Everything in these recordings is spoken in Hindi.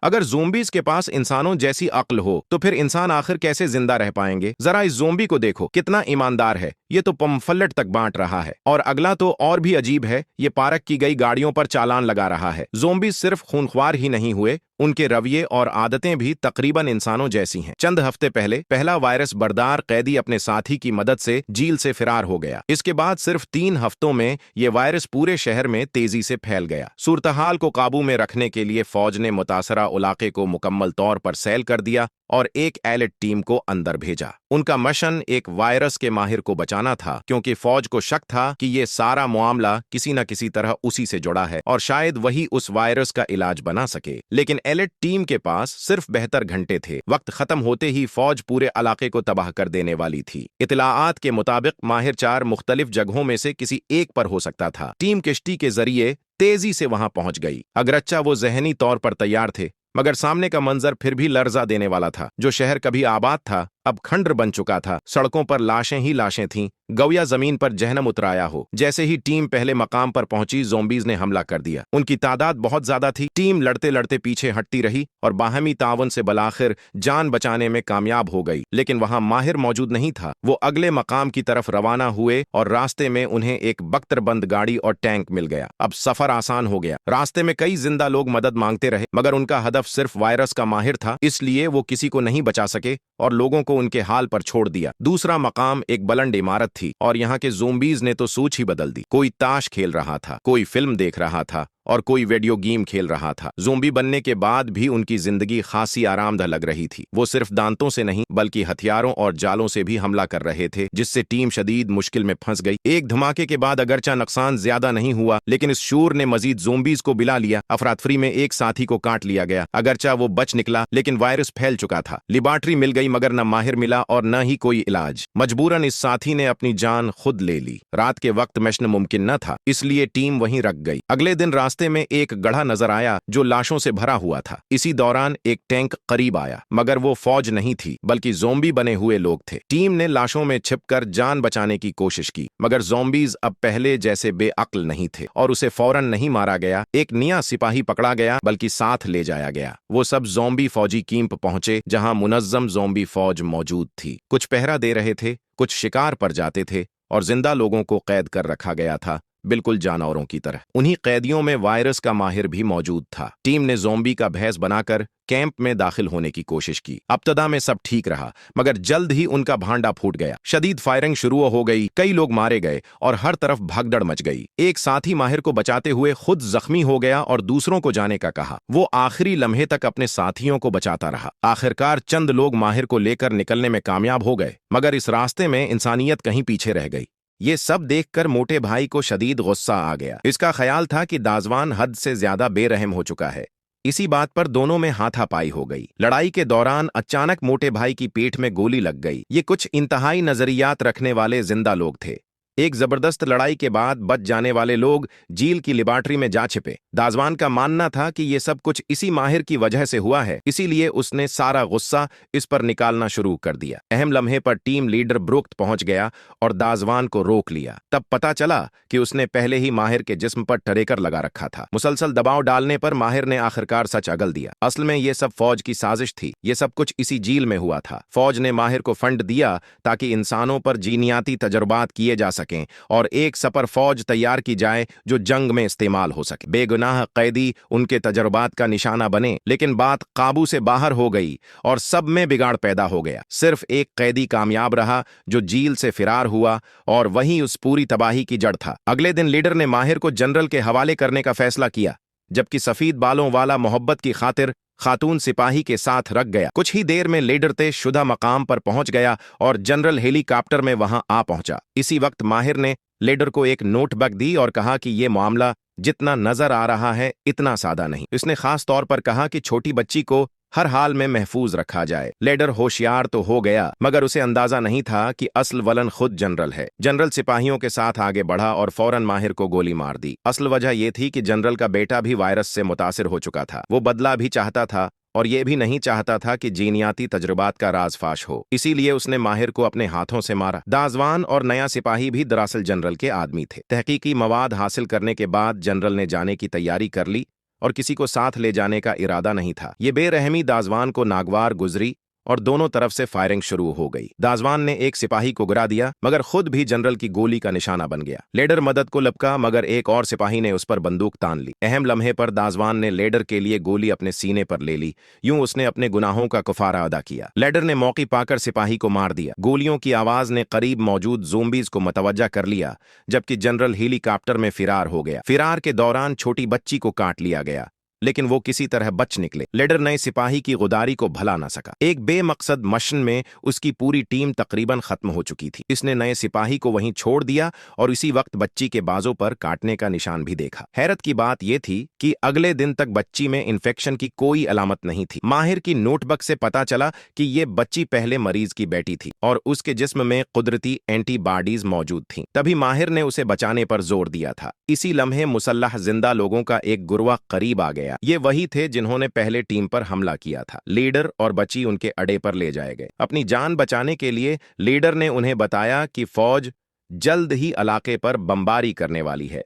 अगर ज़ोंबीज़ के पास इंसानों जैसी अक्ल हो तो फिर इंसान आखिर कैसे जिंदा रह पाएंगे? जरा इस ज़ोंबी को देखो, कितना ईमानदार है। ये तो पम्फल्लट तक बांट रहा है। और अगला तो और भी अजीब है, ये पार्क की गई गाड़ियों पर चालान लगा रहा है। ज़ोंबी सिर्फ खूंखार ही नहीं हुए, उनके रवैये और आदतें भी तकरीबन इंसानों जैसी हैं। चंद हफ्ते पहले पहला वायरस बरदार कैदी अपने साथी की मदद से जेल से फरार हो गया। इसके बाद सिर्फ 3 हफ्तों में ये वायरस पूरे शहर में तेजी से फैल गया। सूरत-हाल को काबू में रखने के लिए फौज ने मुतासरा इलाके को मुकम्मल तौर पर सील कर दिया और एक एलिट टीम को अंदर भेजा। उनका मिशन एक वायरस के माहिर को बचाना था, क्योंकि फौज को शक था कि ये सारा मामला किसी न किसी तरह उसी से जुड़ा है और शायद वही उस वायरस का इलाज बना सके। लेकिन एलिट टीम के पास सिर्फ 72 घंटे थे। वक्त खत्म होते ही फौज पूरे इलाके को तबाह कर देने वाली थी। इतलाआत के मुताबिक माहिर 4 मुख्तलिफ जगहों में से किसी एक पर हो सकता था। टीम किश्ती के जरिए तेजी से वहां पहुंच गई। अगरच्चा वो जहनी तौर पर तैयार थे, मगर सामने का मंजर फिर भी लर्जा देने वाला था। जो शहर कभी आबाद था अब खंडर बन चुका था। सड़कों पर लाशें ही लाशें थीं, गौया जमीन पर जहन्नम उतराया हो। जैसे ही टीम पहले मकाम पर पहुंची, ज़ोंबीज़ ने हमला कर दिया। उनकी तादाद बहुत ज्यादा थी। टीम लड़ते लड़ते पीछे हटती रही और बाहमी तावन से बलाखिर जान बचाने में कामयाब हो गई। लेकिन वहां माहिर मौजूद नहीं था। वो अगले मकाम की तरफ रवाना हुए और रास्ते में उन्हें एक बख्तरबंद गाड़ी और टैंक मिल गया। अब सफर आसान हो गया। रास्ते में कई जिंदा लोग मदद मांगते रहे, मगर उनका हदफ सिर्फ वायरस का माहिर था, इसलिए वो किसी को नहीं बचा सके और लोगों को उनके हाल पर छोड़ दिया। दूसरा मकाम एक बुलंद इमारत थी और यहाँ के ज़ोंबीज़ ने तो सोच ही बदल दी। कोई ताश खेल रहा था, कोई फिल्म देख रहा था और कोई वीडियो गेम खेल रहा था। ज़ोंबी बनने के बाद भी उनकी जिंदगी खासी आरामदह लग रही थी। वो सिर्फ दांतों से नहीं बल्कि हथियारों और जालों से भी हमला कर रहे थे, जिससे टीम शदीद मुश्किल में फंस गई। एक धमाके के बाद अगरचा नुकसान ज्यादा नहीं हुआ, लेकिन इस शूर ने मजीद ज़ोंबीज़ को बिला लिया। अफरातफरी में एक साथी को काट लिया गया। अगरचा वो बच निकला, लेकिन वायरस फैल चुका था। लिबार्ट्री मिल गई, मगर न माहिर मिला और न ही कोई इलाज। मजबूरन इस साथी ने अपनी जान खुद ले ली। रात के वक्त मिशन मुमकिन न था, इसलिए टीम वहीं रख गई। अगले दिन रास्ते में एक गढ़ा नजर आया जो लाशों से भरा हुआ था। इसी दौरान एक टैंक करीब आया, मगर वो फौज नहीं थी बल्कि ज़ोंबी बने हुए लोग थे। टीम ने लाशों में छिपकर जान बचाने की कोशिश की, मगर ज़ोंबीज़ अब पहले जैसे बेअक्ल नहीं थे और उसे फौरन नहीं मारा गया। एक नया सिपाही पकड़ा गया, बल्कि साथ ले जाया गया। वो सब ज़ोंबी फौजी कैंप पहुंचे, जहां मुनज्जम ज़ोंबी फौज मौजूद थी। कुछ पहरा दे रहे थे, कुछ शिकार पर जाते थे और जिंदा लोगों को कैद कर रखा गया था, बिल्कुल जानवरों की तरह। उन्हीं कैदियों में वायरस का माहिर भी मौजूद था। टीम ने ज़ोंबी का भेष बनाकर कैंप में दाखिल होने की कोशिश की। इब्तदा में सब ठीक रहा, मगर जल्द ही उनका भांडा फूट गया। शदीद फायरिंग शुरू हो गई, कई लोग मारे गए और हर तरफ भगदड़ मच गई। एक साथी माहिर को बचाते हुए खुद जख्मी हो गया और दूसरों को जाने का कहा। वो आखिरी लम्हे तक अपने साथियों को बचाता रहा। आखिरकार चंद लोग माहिर को लेकर निकलने में कामयाब हो गए, मगर इस रास्ते में इंसानियत कहीं पीछे रह गई। ये सब देखकर मोटे भाई को शदीद गुस्सा आ गया। इसका ख्याल था कि दाजवान हद से ज्यादा बेरहम हो चुका है। इसी बात पर दोनों में हाथापाई हो गई। लड़ाई के दौरान अचानक मोटे भाई की पीठ में गोली लग गई। ये कुछ इंतहाई नजरियात रखने वाले जिंदा लोग थे। एक जबरदस्त लड़ाई के बाद बच जाने वाले लोग झील की लिबार्ट्री में जा छिपे। दाजवान का मानना था कि ये सब कुछ इसी माहिर की वजह से हुआ है, इसीलिए उसने सारा गुस्सा इस पर निकालना शुरू कर दिया। अहम लम्हे पर टीम लीडर ब्रुक्त पहुंच गया और दाजवान को रोक लिया। तब पता चला कि उसने पहले ही माहिर के जिस्म पर टरेकर लगा रखा था। मुसलसल दबाव डालने पर माहिर ने आखिरकार सच अगल दिया। असल में ये सब फौज की साजिश थी। ये सब कुछ इसी झील में हुआ था। फौज ने माहिर को फंड दिया ताकि इंसानों पर जीनियाती तजुर्बात किए जा सकें और एक सपर फौज तैयार की जाए जो जंग में इस्तेमाल हो सके। बेगुनाह कैदी उनके तजुर्बात का निशाना बने, लेकिन बात काबू से बाहर हो गई और सब में बिगाड़ पैदा हो गया। सिर्फ एक कैदी कामयाब रहा जो जेल से फिरार हुआ और वही उस पूरी तबाही की जड़ था। अगले दिन लीडर ने माहिर को जनरल के हवाले करने का फैसला किया, जबकि सफेद बालों वाला मोहब्बत की खातिर खातून सिपाही के साथ रख गया। कुछ ही देर में लीडर तयशुदा मकाम पर पहुंच गया और जनरल हेलीकॉप्टर में वहां आ पहुंचा। इसी वक्त माहिर ने लीडर को एक नोटबुक दी और कहा कि यह मामला जितना नजर आ रहा है इतना सादा नहीं। इसने खास तौर पर कहा कि छोटी बच्ची को हर हाल में महफूज रखा जाए। लीडर होशियार तो हो गया, मगर उसे अंदाजा नहीं था कि असल वलन खुद जनरल है। जनरल सिपाहियों के साथ आगे बढ़ा और फौरन माहिर को गोली मार दी। असल वजह यह थी कि जनरल का बेटा भी वायरस से मुतासिर हो चुका था। वो बदला भी चाहता था और ये भी नहीं चाहता था कि जीनियाती तजुर्बात का राज फाश हो, इसीलिए उसने माहिर को अपने हाथों से मारा। दाजवान और नया सिपाही भी दरअसल जनरल के आदमी थे। तहकीकी मवाद हासिल करने के बाद जनरल ने जाने की तैयारी कर ली और किसी को साथ ले जाने का इरादा नहीं था। ये बेरहमी दाजवान को नागवार गुजरी और दोनों तरफ से फायरिंग शुरू हो गई। दाजवान ने एक सिपाही को गिरा दिया, मगर खुद भी जनरल की गोली का निशाना बन गया। लेडर मदद को लपका, मगर एक और सिपाही ने उस पर बंदूक तान ली। अहम लम्हे पर दाजवान ने लेडर के लिए गोली अपने सीने पर ले ली। यूं उसने अपने गुनाहों का कुफारा अदा किया। लेडर ने मौके पाकर सिपाही को मार दिया। गोलियों की आवाज ने करीब मौजूद ज़ोंबीज को मतवज्जा कर लिया, जबकि जनरल हेलीकॉप्टर में फिरार हो गया। फिरार के दौरान छोटी बच्ची को काट लिया गया, लेकिन वो किसी तरह बच निकले। लेडर नए सिपाही की गुदारी को भला न सका। एक बेमकसद मशन में उसकी पूरी टीम तकरीबन खत्म हो चुकी थी। इसने नए सिपाही को वहीं छोड़ दिया और इसी वक्त बच्ची के बाजों पर काटने का निशान भी देखा। हैरत की बात यह थी कि अगले दिन तक बच्ची में इन्फेक्शन की कोई अलामत नहीं थी। माहिर की नोटबुक से पता चला कि ये बच्ची पहले मरीज की बेटी थी और उसके जिस्म में कुदरती एंटीबॉडीज मौजूद थीं। तभी माहिर ने उसे बचाने पर जोर दिया था। इसी लम्हे मुसल्लह जिंदा लोगों का एक गुरवा करीब आ गया। ये वही थे जिन्होंने पहले टीम पर हमला किया था। लीडर और बच्ची उनके अड्डे पर ले जाए गए। अपनी जान बचाने के लिए लीडर ने उन्हें बताया कि फौज जल्द ही इलाके पर बमबारी करने वाली है।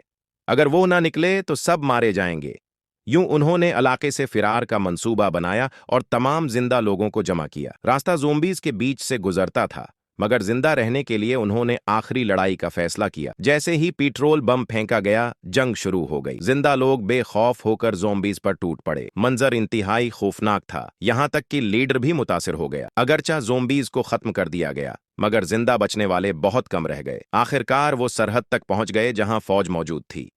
अगर वो ना निकले तो सब मारे जाएंगे। यूं उन्होंने इलाके से फिरार का मंसूबा बनाया और तमाम जिंदा लोगों को जमा किया। रास्ता ज़ोंबीज के बीच से गुजरता था, मगर जिंदा रहने के लिए उन्होंने आखिरी लड़ाई का फैसला किया। जैसे ही पेट्रोल बम फेंका गया, जंग शुरू हो गई। जिंदा लोग बेखौफ होकर ज़ोंबीज पर टूट पड़े। मंजर इंतहाई खौफनाक था, यहां तक कि लीडर भी मुतासिर हो गया। अगरचा ज़ोंबीज को खत्म कर दिया गया, मगर जिंदा बचने वाले बहुत कम रह गए। आखिरकार वो सरहद तक पहुंच गए जहां फौज मौजूद थी।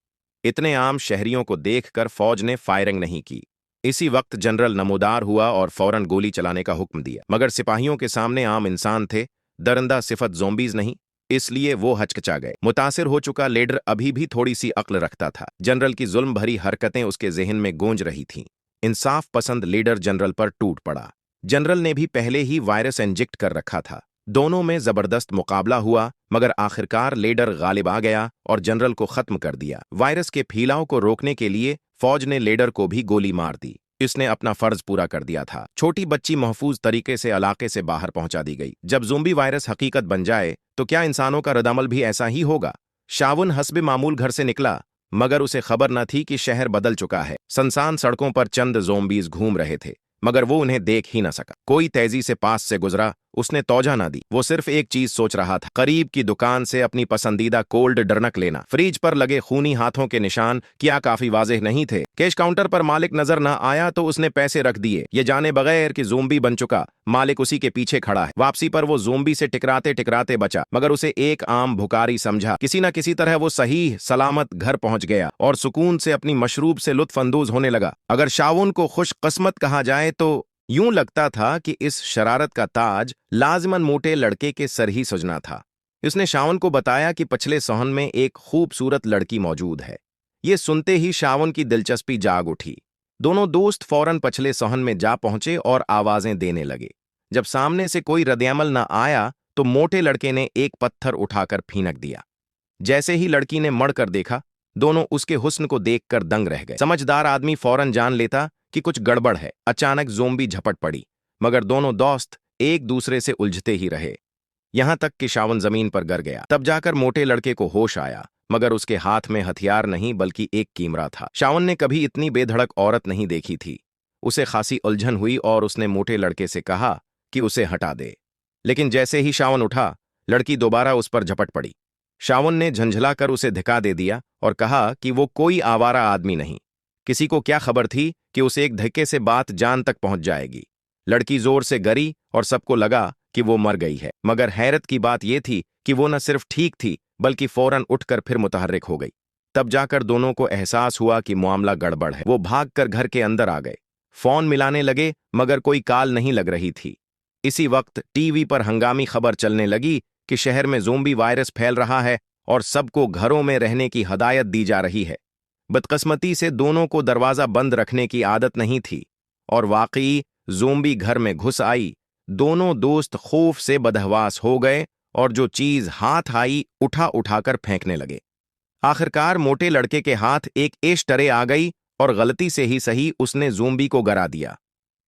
इतने आम शहरियों को देखकर फौज ने फायरिंग नहीं की। इसी वक्त जनरल नमूदार हुआ और फौरन गोली चलाने का हुक्म दिया, मगर सिपाहियों के सामने आम इंसान थे, दरिंदा सिफत ज़ोंबीज नहीं, इसलिए वो हचकचा गए। मुतासिर हो चुका लीडर अभी भी थोड़ी सी अक्ल रखता था। जनरल की जुल्म भरी हरकतें उसके जहन में गूंज रही थीं। इंसाफ पसंद लीडर जनरल पर टूट पड़ा। जनरल ने भी पहले ही वायरस इंजेक्ट कर रखा था। दोनों में जबरदस्त मुकाबला हुआ, मगर आखिरकार लीडर गालिब आ गया और जनरल को खत्म कर दिया। वायरस के फैलाव को रोकने के लिए फौज ने लीडर को भी गोली मार दी। इसने अपना फर्ज पूरा कर दिया था। छोटी बच्ची महफूज तरीके से इलाके से बाहर पहुंचा दी गई। जब ज़ोंबी वायरस हकीकत बन जाए तो क्या इंसानों का रद्दअमल भी ऐसा ही होगा? शावन हस्बे मामूल घर से निकला, मगर उसे खबर न थी कि शहर बदल चुका है। सुनसान सड़कों पर चंद ज़ोंबीज घूम रहे थे, मगर वो उन्हें देख ही न सका। कोई तेजी से पास से गुजरा, उसने तौजा न दी। वो सिर्फ एक चीज सोच रहा था, करीब की दुकान से अपनी पसंदीदा कोल्ड ड्रिंक लेना। फ्रिज पर लगे खूनी हाथों के निशान क्या काफी वाज़ेह नहीं थे? कैश काउंटर पर मालिक नजर न आया तो उसने पैसे रख दिए, ये जाने बगैर कि ज़ोंबी बन चुका मालिक उसी के पीछे खड़ा है। वापसी पर वो ज़ोंबी से टकराते टकराते बचा, मगर उसे एक आम भुकारी समझा। किसी न किसी तरह वो सही सलामत घर पहुंच गया और सुकून से अपनी मशरूब से लुत्फ अंदोज होने लगा। अगर शावन को खुशकिस्मत कहा जाए तो यूं लगता था कि इस शरारत का ताज लाजमन मोटे लड़के के सर ही सजना था। इसने शावन को बताया कि पिछले सोहन में एक खूबसूरत लड़की मौजूद है। ये सुनते ही शावन की दिलचस्पी जाग उठी। दोनों दोस्त फौरन पिछले सोहन में जा पहुंचे और आवाजें देने लगे। जब सामने से कोई रद्दअमल न आया तो मोटे लड़के ने एक पत्थर उठाकर फींक दिया। जैसे ही लड़की ने मड़कर देखा, दोनों उसके हुस्न को देखकर दंग रह गए। समझदार आदमी फौरन जान लेता कि कुछ गड़बड़ है। अचानक ज़ोंबी झपट पड़ी, मगर दोनों दोस्त एक दूसरे से उलझते ही रहे, यहां तक कि शावन जमीन पर गिर गया। तब जाकर मोटे लड़के को होश आया, मगर उसके हाथ में हथियार नहीं बल्कि एक कीमरा था। शावन ने कभी इतनी बेधड़क औरत नहीं देखी थी। उसे खासी उलझन हुई और उसने मोटे लड़के से कहा कि उसे हटा दे, लेकिन जैसे ही शावन उठा, लड़की दोबारा उस पर झपट पड़ी। शावन ने झंझलाकर उसे धिका दे दिया और कहा कि वो कोई आवारा आदमी नहीं। किसी को क्या खबर थी कि उसे एक धक्के से बात जान तक पहुंच जाएगी। लड़की जोर से गिरी और सबको लगा कि वो मर गई है, मगर हैरत की बात यह थी कि वो न सिर्फ ठीक थी बल्कि फौरन उठकर फिर मुतहर्रिक हो गई। तब जाकर दोनों को एहसास हुआ कि मामला गड़बड़ है। वो भागकर घर के अंदर आ गए, फोन मिलाने लगे, मगर कोई कॉल नहीं लग रही थी। इसी वक्त टीवी पर हंगामी खबर चलने लगी कि शहर में ज़ोंबी वायरस फैल रहा है और सबको घरों में रहने की हदायत दी जा रही है। बदकिस्मती से दोनों को दरवाजा बंद रखने की आदत नहीं थी और वाकई ज़ोंबी घर में घुस आई। दोनों दोस्त खौफ से बदहवास हो गए और जो चीज हाथ आई उठा उठाकर फेंकने लगे। आखिरकार मोटे लड़के के हाथ एक एशटरे आ गई और गलती से ही सही उसने ज़ोंबी को गिरा दिया।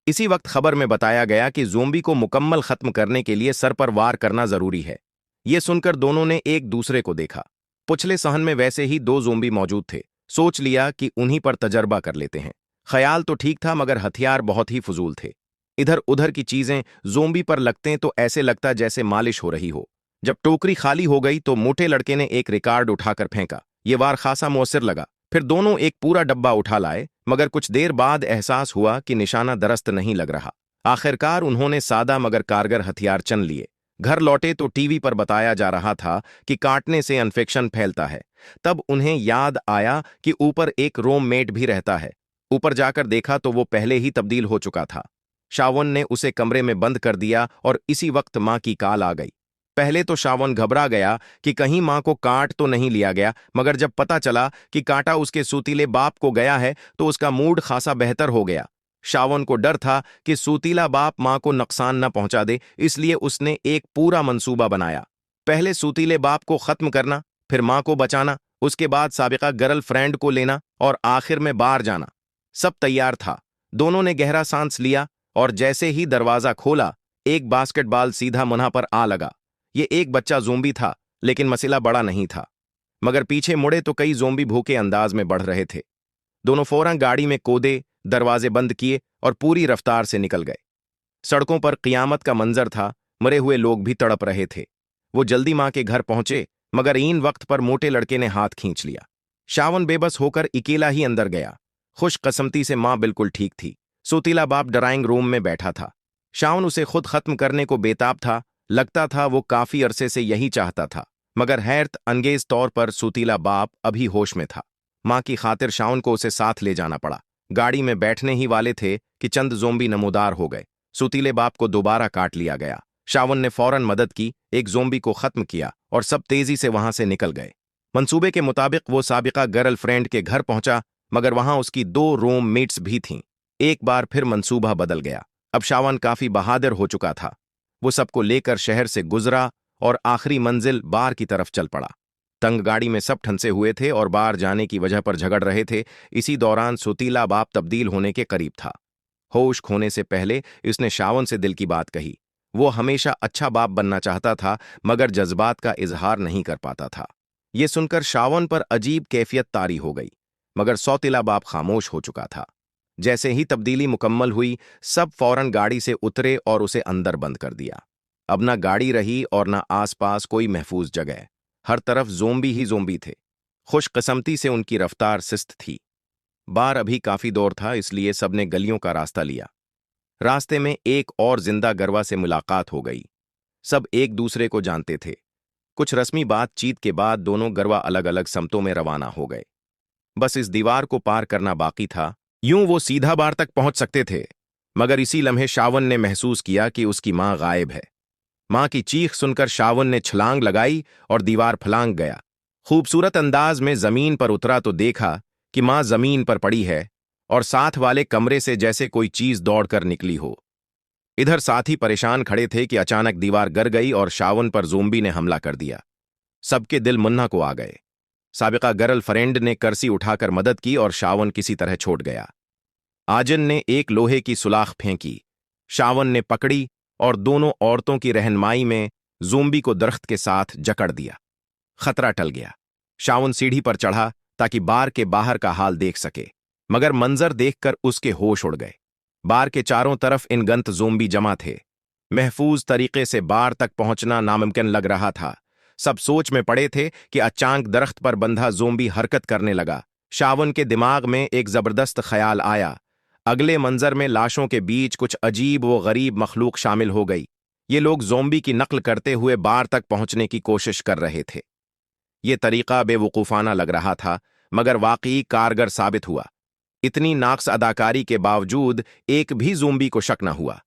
इसी वक्त खबर में बताया गया कि ज़ोंबी को मुकम्मल खत्म करने के लिए सर पर वार करना जरूरी है। यह सुनकर दोनों ने एक दूसरे को देखा। पिछले सहन में वैसे ही दो ज़ोंबी मौजूद थे, सोच लिया कि उन्हीं पर तजर्बा कर लेते हैं। ख्याल तो ठीक था मगर हथियार बहुत ही फजूल थे। इधर उधर की चीजें जोम्बी पर लगते तो ऐसे लगता जैसे मालिश हो रही हो। जब टोकरी खाली हो गई तो मोटे लड़के ने एक रिकॉर्ड उठाकर फेंका। ये वार खासा मौसर लगा। फिर दोनों एक पूरा डब्बा उठा लाए मगर कुछ देर बाद एहसास हुआ कि निशाना दरस्त नहीं लग रहा। आखिरकार उन्होंने सादा मगर कारगर हथियार चुन लिए। घर लौटे तो टीवी पर बताया जा रहा था कि काटने से इन्फेक्शन फैलता है। तब उन्हें याद आया कि ऊपर एक रूममेट भी रहता है। ऊपर जाकर देखा तो वो पहले ही तब्दील हो चुका था। शावन ने उसे कमरे में बंद कर दिया और इसी वक्त मां की कॉल आ गई। पहले तो शावन घबरा गया कि कहीं मां को काट तो नहीं लिया गया, मगर जब पता चला कि काटा उसके सूतीले बाप को गया है तो उसका मूड खासा बेहतर हो गया। शावन को डर था कि सूतीला बाप मां को नुकसान न पहुंचा दे, इसलिए उसने एक पूरा मंसूबा बनाया। पहले सूतीले बाप को खत्म करना, फिर मां को बचाना, उसके बाद साबिका गर्लफ्रेंड को लेना और आखिर में बाहर जाना। सब तैयार था। दोनों ने गहरा सांस लिया और जैसे ही दरवाजा खोला एक बास्केटबॉल सीधा मुन्हा पर आ लगा। ये एक बच्चा जोम्बी था, लेकिन मसला बड़ा नहीं था। मगर पीछे मुड़े तो कई जोम्बी भूखे अंदाज में बढ़ रहे थे। दोनों फौरन गाड़ी में कूदे, दरवाजे बंद किए और पूरी रफ्तार से निकल गए। सड़कों पर कियामत का मंजर था। मरे हुए लोग भी तड़प रहे थे। वो जल्दी मां के घर पहुंचे मगर इन वक्त पर मोटे लड़के ने हाथ खींच लिया। शावन बेबस होकर अकेला ही अंदर गया। खुशकस्मती से मां बिल्कुल ठीक थी। सूतीला बाप ड्राइंग रूम में बैठा था। शावन उसे खुद खत्म करने को बेताब था। लगता था वो काफी अरसे से यही चाहता था। मगर हैरत अंगेज तौर पर सूतीला बाप अभी होश में था। मां की खातिर शावन को उसे साथ ले जाना पड़ा। गाड़ी में बैठने ही वाले थे कि चंद जोम्बी नमूदार हो गए। सूतीले बाप को दोबारा काट लिया गया। शावन ने फौरन मदद की, एक जोम्बी को खत्म किया और सब तेजी से वहां से निकल गए। मंसूबे के मुताबिक वो साबिका गर्लफ्रेंड के घर पहुंचा, मगर वहां उसकी 2 रूममेट्स भी थीं। एक बार फिर मंसूबा बदल गया। अब शावन काफी बहादुर हो चुका था। वो सबको लेकर शहर से गुजरा और आखिरी मंजिल बार की तरफ चल पड़ा। तंग गाड़ी में सब ठंसे हुए थे और बार जाने की वजह पर झगड़ रहे थे। इसी दौरान सूतीला बाप तब्दील होने के करीब था। होश खोने से पहले इसने शावन से दिल की बात कही। वो हमेशा अच्छा बाप बनना चाहता था मगर जज्बात का इजहार नहीं कर पाता था। ये सुनकर शावन पर अजीब कैफियत तारी हो गई, मगर सौतीला बाप खामोश हो चुका था। जैसे ही तब्दीली मुकम्मल हुई सब फौरन गाड़ी से उतरे और उसे अंदर बंद कर दिया। अब ना गाड़ी रही और ना आसपास कोई महफूज जगह। हर तरफ जोम्बी ही जोम्बी थे। खुशकिस्मती से उनकी रफ्तार सुस्त थी। बार अभी काफी दूर था, इसलिए सबने गलियों का रास्ता लिया। रास्ते में एक और जिंदा गरवा से मुलाकात हो गई। सब एक दूसरे को जानते थे। कुछ रस्मी बातचीत के बाद दोनों गरवा अलग अलग समतों में रवाना हो गए। बस इस दीवार को पार करना बाकी था। यूं वो सीधा बार तक पहुंच सकते थे, मगर इसी लम्हे शावन ने महसूस किया कि उसकी मां गायब है। मां की चीख सुनकर शावन ने छलांग लगाई और दीवार फलांग गया। खूबसूरत अंदाज में जमीन पर उतरा तो देखा कि मां जमीन पर पड़ी है और साथ वाले कमरे से जैसे कोई चीज दौड़कर निकली हो। इधर साथी परेशान खड़े थे कि अचानक दीवार गिर गई और शावन पर जोम्बी ने हमला कर दिया। सबके दिल मुन्ना को आ गए। साबिका गर्लफ्रेंड ने करसी उठाकर मदद की और शावन किसी तरह छोड़ गया। आजन ने एक लोहे की सुलाख फेंकी। शावन ने पकड़ी और दोनों औरतों की रहनुमाई में जोम्बी को दरख्त के साथ जकड़ दिया। खतरा टल गया। शावन सीढ़ी पर चढ़ा ताकि बार के बाहर का हाल देख सके, मगर मंजर देखकर उसके होश उड़ गए। बार के चारों तरफ इनगंत जोम्बी जमा थे। महफूज तरीके से बार तक पहुंचना नामुमकिन लग रहा था। सब सोच में पड़े थे कि अचानक दरख्त पर बंधा जोम्बी हरकत करने लगा। शावन के दिमाग में एक जबरदस्त ख्याल आया। अगले मंजर में लाशों के बीच कुछ अजीब व गरीब मखलूक शामिल हो गई। ये लोग जोम्बी की नकल करते हुए बार तक पहुंचने की कोशिश कर रहे थे। ये तरीका बेवकूफाना लग रहा था, मगर वाकई कारगर साबित हुआ। इतनी नाक्स अदाकारी के बावजूद एक भी जोम्बी को शक न हुआ।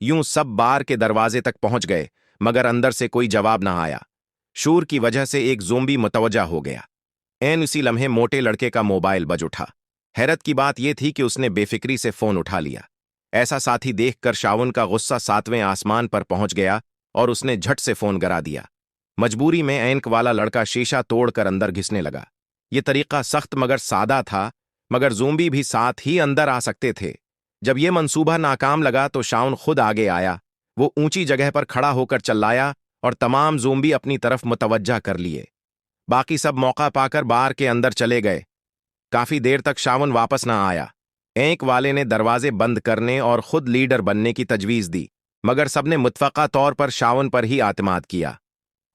यूं सब बार के दरवाजे तक पहुंच गए, मगर अंदर से कोई जवाब न आया। शूर की वजह से एक जोम्बी मुतवज्जा हो गया। ऐन उसी लम्हे मोटे लड़के का मोबाइल बज उठा। हैरत की बात यह थी कि उसने बेफिक्री से फोन उठा लिया। ऐसा साथी देखकर शावन का गुस्सा 7वें आसमान पर पहुंच गया और उसने झट से फोन गिरा दिया। मजबूरी में ऐनक वाला लड़का शीशा तोड़कर अंदर घिसने लगा। यह तरीका सख्त मगर सादा था, मगर जोम्बी भी साथ ही अंदर आ सकते थे। जब यह मंसूबा नाकाम लगा तो शावन खुद आगे आया। वो ऊंची जगह पर खड़ा होकर चिल्लाया और तमाम जोम्बी अपनी तरफ मुतवज्जा कर लिए। बाकी सब मौका पाकर बार के अंदर चले गए। काफी देर तक शावन वापस ना आया। एक वाले ने दरवाजे बंद करने और खुद लीडर बनने की तजवीज दी, मगर सबने मुत्फका तौर पर शावन पर ही आतिमाद किया।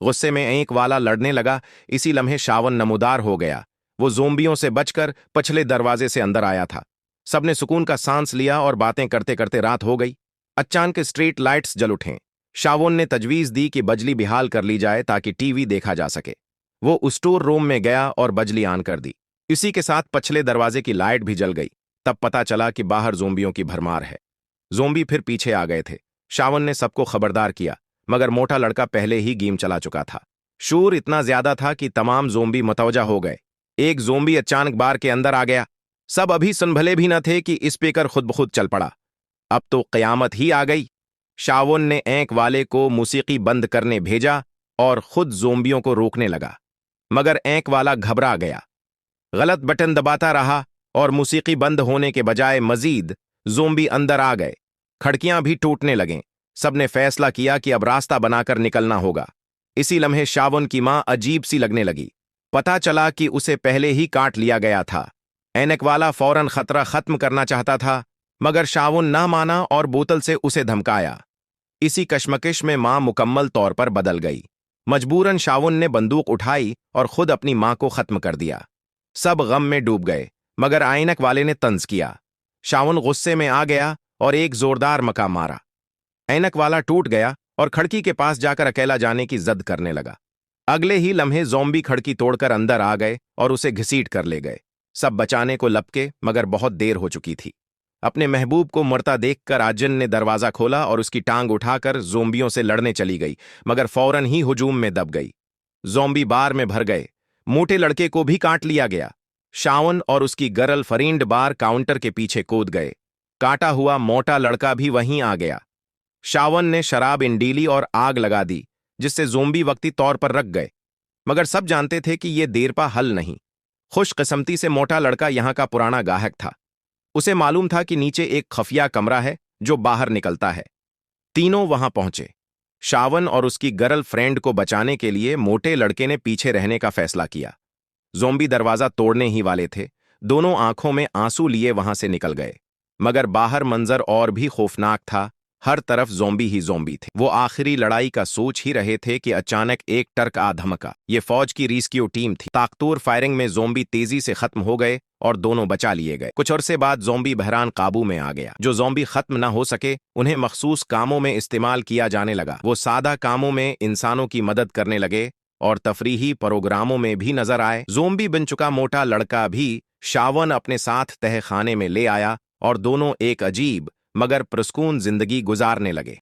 गुस्से में एक वाला लड़ने लगा। इसी लम्हे शावन नमूदार हो गया। वो ज़ोंबियों से बचकर पछले दरवाजे से अंदर आया था। सबने सुकून का सांस लिया और बातें करते करते रात हो गई। अचानक स्ट्रीट लाइट्स जल उठें। शावन ने तजवीज दी कि बजली बिहाल कर ली जाए ताकि टीवी देखा जा सके। वो स्टोर रूम में गया और बजली ऑन कर दी। इसी के साथ पछले दरवाजे की लाइट भी जल गई। तब पता चला कि बाहर ज़ोंबियों की भरमार है। ज़ोंबी फिर पीछे आ गए थे। शावन ने सबको खबरदार किया, मगर मोटा लड़का पहले ही गेम चला चुका था। शोर इतना ज्यादा था कि तमाम ज़ोंबी मुतवजा हो गए। एक ज़ोंबी अचानक बार के अंदर आ गया। सब अभी सुनभले भी न थे कि स्पीकर खुद ब खुद चल पड़ा। अब तो क़यामत ही आ गई। शावन ने एक वाले को मूसीकी बंद करने भेजा और खुद ज़ोंबियों को रोकने लगा, मगर एक वाला घबरा गया। गलत बटन दबाता रहा और मूसीकी बंद होने के बजाय मजीद ज़ोंबी अंदर आ गए। खिड़कियां भी टूटने लगें। सबने फैसला किया कि अब रास्ता बनाकर निकलना होगा। इसी लम्हे शावन की मां अजीब सी लगने लगी। पता चला कि उसे पहले ही काट लिया गया था। ऐनक वाला फौरन खतरा खत्म करना चाहता था, मगर शावन ना माना और बोतल से उसे धमकाया। इसी कश्मकश में मां मुकम्मल तौर पर बदल गई। मजबूरन शावन ने बंदूक उठाई और खुद अपनी मां को खत्म कर दिया। सब गम में डूब गए, मगर ऐनक वाले ने तंज किया। शावन गुस्से में आ गया और एक जोरदार मका मारा। ऐनक वाला टूट गया और खिड़की के पास जाकर अकेला जाने की जद करने लगा। अगले ही लम्हे ज़ोंबी खिड़की तोड़कर अंदर आ गए और उसे घसीट कर ले गए। सब बचाने को लपके, मगर बहुत देर हो चुकी थी। अपने महबूब को मरता देखकर आजिन ने दरवाजा खोला और उसकी टांग उठाकर ज़ोंबियों से लड़ने चली गई, मगर फौरन ही हुजूम में दब गई। ज़ोंबी बार में भर गए। मोटे लड़के को भी काट लिया गया। शावन और उसकी गर्ल फरींड बार काउंटर के पीछे कूद गए। काटा हुआ मोटा लड़का भी वहीं आ गया। शावन ने शराब इंडीली और आग लगा दी, जिससे ज़ोंबी वक्ती तौर पर रख गए, मगर सब जानते थे कि यह देरपा हल नहीं। खुशकिस्मती से मोटा लड़का यहां का पुराना गाहक था। उसे मालूम था कि नीचे एक खफिया कमरा है जो बाहर निकलता है। तीनों वहां पहुंचे। शावन और उसकी गर्ल फ्रेंड को बचाने के लिए मोटे लड़के ने पीछे रहने का फैसला किया। ज़ोंबी दरवाजा तोड़ने ही वाले थे। दोनों आंखों में आंसू लिए वहां से निकल गए, मगर बाहर मंजर और भी खौफनाक था। हर तरफ ज़ोंबी ही ज़ोंबी थे। वो आखिरी लड़ाई का सोच ही रहे थे कि अचानक एक ट्रक आ धमका। ये फौज की रेस्क्यू टीम थी। ताकतूर फायरिंग में ज़ोंबी तेजी से खत्म हो गए और दोनों बचा लिए गए। कुछ अरसे बाद ज़ोंबी बहरान काबू में आ गया। जो ज़ोंबी खत्म न हो सके उन्हें मखसूस कामों में इस्तेमाल किया जाने लगा। वो सादा कामों में इंसानों की मदद करने लगे और तफरीही प्रोग्रामों में भी नजर आए। ज़ोंबी बन चुका मोटा लड़का भी शावन अपने साथ तहखाने में ले आया और दोनों एक अजीब मगर पुरस्कून जिंदगी गुजारने लगे।